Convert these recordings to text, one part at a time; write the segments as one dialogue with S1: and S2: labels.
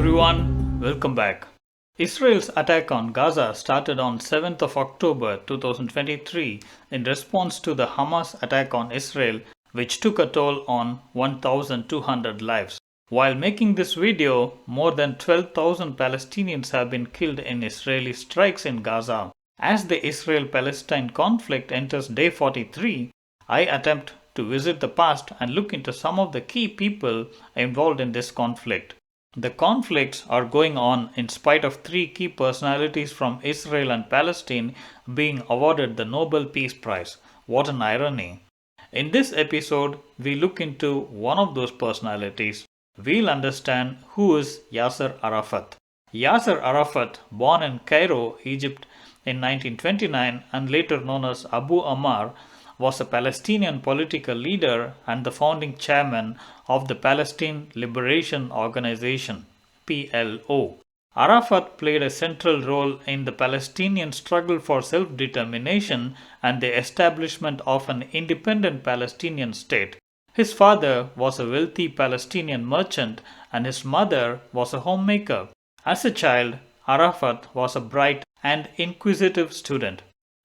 S1: everyone, welcome back. Israel's attack on Gaza started on 7th of October 2023 in response to the Hamas attack on Israel, which took a toll on 1,200 lives. While making this video, more than 12,000 Palestinians have been killed in Israeli strikes in Gaza. As the Israel-Palestine conflict enters day 43, I attempt to visit the past and look into some of the key people involved in this conflict. The conflicts are going on in spite of three key personalities from Israel and Palestine being awarded the Nobel Peace Prize. What an irony. In this episode, we look into one of those personalities. We'll understand who is Yasser Arafat. Yasser Arafat, born in Cairo, Egypt in 1929 and later known as Abu Ammar, was a Palestinian political leader and the founding chairman of the Palestine Liberation Organization, PLO. Arafat played a central role in the Palestinian struggle for self-determination and the establishment of an independent Palestinian state. His father was a wealthy Palestinian merchant and his mother was a homemaker. As a child, Arafat was a bright and inquisitive student,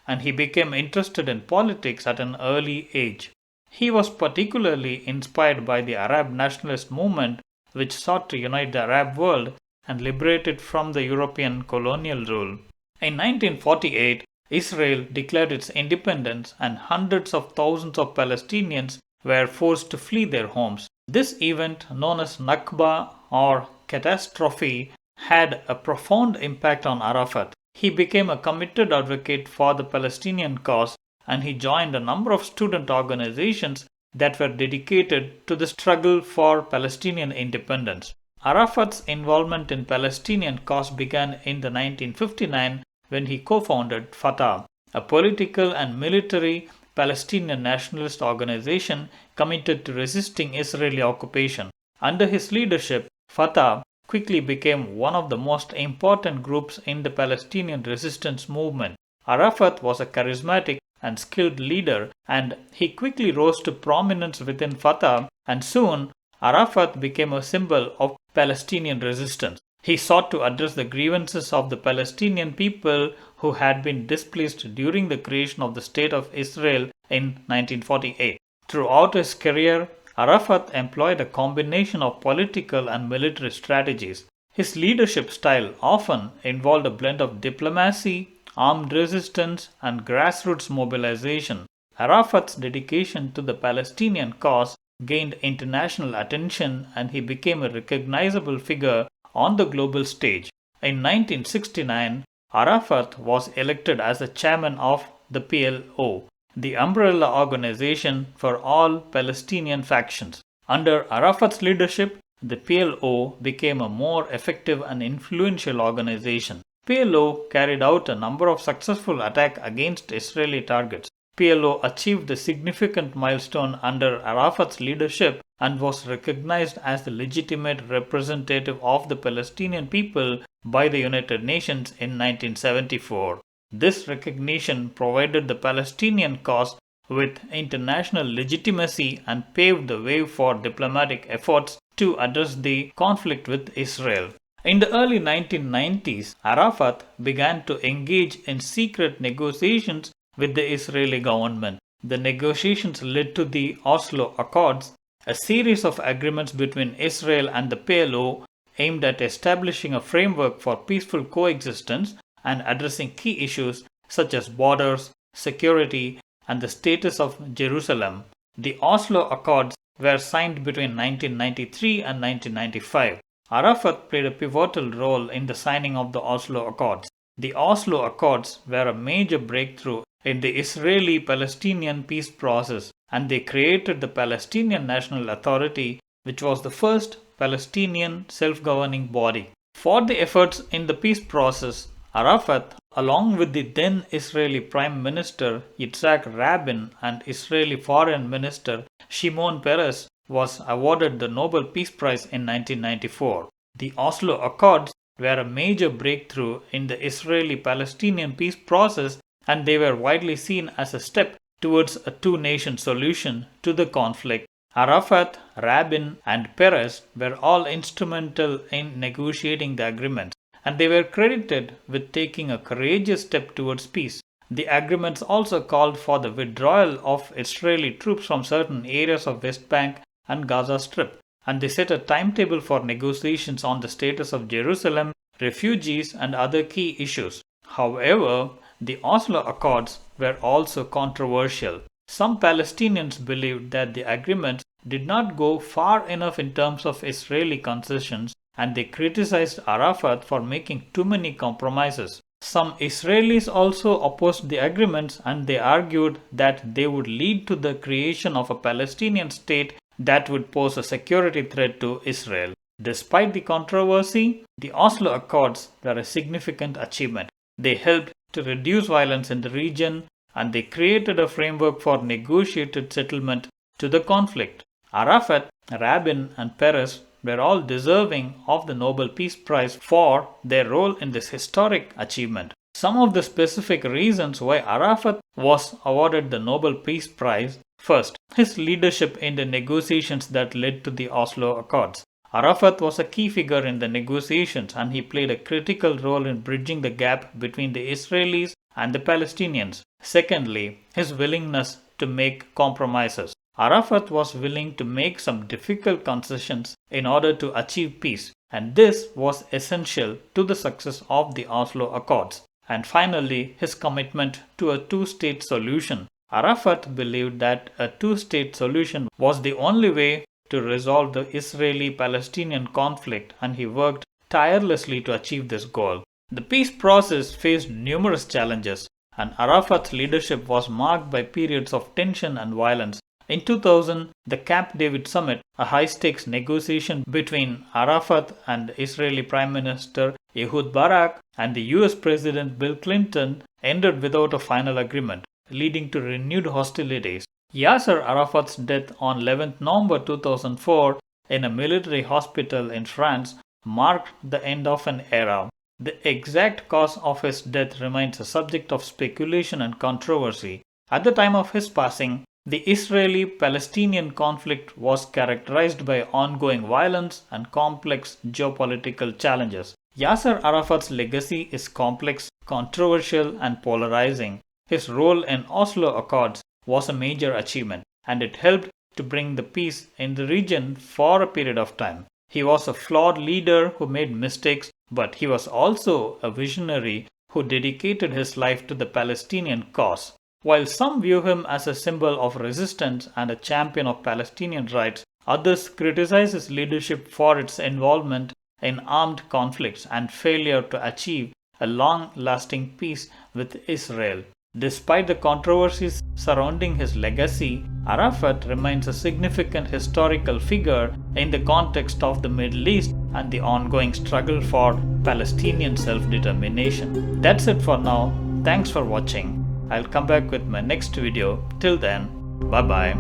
S1: and he became interested in politics at an early age. He was particularly inspired by the Arab nationalist movement, which sought to unite the Arab world and liberate it from the European colonial rule. In 1948, Israel declared its independence and hundreds of thousands of Palestinians were forced to flee their homes. This event, known as Nakba or catastrophe, had a profound impact on Arafat. He became a committed advocate for the Palestinian cause and he joined a number of student organizations that were dedicated to the struggle for Palestinian independence. Arafat's involvement in Palestinian cause began in the 1959 when he co-founded Fatah, a political and military Palestinian nationalist organization committed to resisting Israeli occupation. Under his leadership, Fatah quickly became one of the most important groups in the Palestinian resistance movement. Arafat was a charismatic and skilled leader and he quickly rose to prominence within Fatah, and soon Arafat became a symbol of Palestinian resistance. He sought to address the grievances of the Palestinian people who had been displaced during the creation of the State of Israel in 1948. Throughout his career, Arafat employed a combination of political and military strategies. His leadership style often involved a blend of diplomacy, armed resistance, and grassroots mobilization. Arafat's dedication to the Palestinian cause gained international attention and he became a recognizable figure on the global stage. In 1969, Arafat was elected as the chairman of the PLO, the umbrella organization for all Palestinian factions. Under Arafat's leadership, the PLO became a more effective and influential organization. PLO carried out a number of successful attacks against Israeli targets. PLO achieved a significant milestone under Arafat's leadership and was recognized as the legitimate representative of the Palestinian people by the United Nations in 1974. This recognition provided the Palestinian cause with international legitimacy and paved the way for diplomatic efforts to address the conflict with Israel. In the early 1990s, Arafat began to engage in secret negotiations with the Israeli government. The negotiations led to the Oslo Accords, a series of agreements between Israel and the PLO aimed at establishing a framework for peaceful coexistence and addressing key issues such as borders, security, and the status of Jerusalem. The Oslo Accords were signed between 1993 and 1995. Arafat played a pivotal role in the signing of the Oslo Accords. The Oslo Accords were a major breakthrough in the Israeli-Palestinian peace process, and they created the Palestinian National Authority, which was the first Palestinian self-governing body. For the efforts in the peace process, Arafat, along with the then Israeli Prime Minister Yitzhak Rabin and Israeli Foreign Minister Shimon Peres, was awarded the Nobel Peace Prize in 1994. The Oslo Accords were a major breakthrough in the Israeli-Palestinian peace process, and they were widely seen as a step towards a two-nation solution to the conflict. Arafat, Rabin, and Peres were all instrumental in negotiating the agreements, and they were credited with taking a courageous step towards peace. The agreements also called for the withdrawal of Israeli troops from certain areas of West Bank and Gaza Strip, and they set a timetable for negotiations on the status of Jerusalem, refugees, and other key issues. However, the Oslo Accords were also controversial. Some Palestinians believed that the agreements did not go far enough in terms of Israeli concessions, and they criticized Arafat for making too many compromises. Some Israelis also opposed the agreements, and they argued that they would lead to the creation of a Palestinian state that would pose a security threat to Israel. Despite the controversy, the Oslo Accords were a significant achievement. They helped to reduce violence in the region, and they created a framework for negotiated settlement to the conflict. Arafat, Rabin, and Peres were all deserving of the Nobel Peace Prize for their role in this historic achievement. Some of the specific reasons why Arafat was awarded the Nobel Peace Prize: first, his leadership in the negotiations that led to the Oslo Accords. Arafat was a key figure in the negotiations, and he played a critical role in bridging the gap between the Israelis and the Palestinians. Secondly, his willingness to make compromises. Arafat was willing to make some difficult concessions in order to achieve peace, and this was essential to the success of the Oslo Accords. And finally, his commitment to a two-state solution. Arafat believed that a two-state solution was the only way to resolve the Israeli-Palestinian conflict, and he worked tirelessly to achieve this goal. The peace process faced numerous challenges, and Arafat's leadership was marked by periods of tension and violence. In 2000, the Camp David Summit, a high-stakes negotiation between Arafat and Israeli Prime Minister Ehud Barak and the US President Bill Clinton, ended without a final agreement, leading to renewed hostilities. Yasser Arafat's death on 11 November 2004 in a military hospital in France marked the end of an era. The exact cause of his death remains a subject of speculation and controversy. At the time of his passing, the Israeli-Palestinian conflict was characterized by ongoing violence and complex geopolitical challenges. Yasser Arafat's legacy is complex, controversial, and polarizing. His role in Oslo Accords was a major achievement, and it helped to bring the peace in the region for a period of time. He was a flawed leader who made mistakes, but he was also a visionary who dedicated his life to the Palestinian cause. While some view him as a symbol of resistance and a champion of Palestinian rights, others criticize his leadership for its involvement in armed conflicts and failure to achieve a long-lasting peace with Israel. Despite the controversies surrounding his legacy, Arafat remains a significant historical figure in the context of the Middle East and the ongoing struggle for Palestinian self-determination. That's it for now. Thanks for watching. I'll come back with my next video. Till then, bye bye.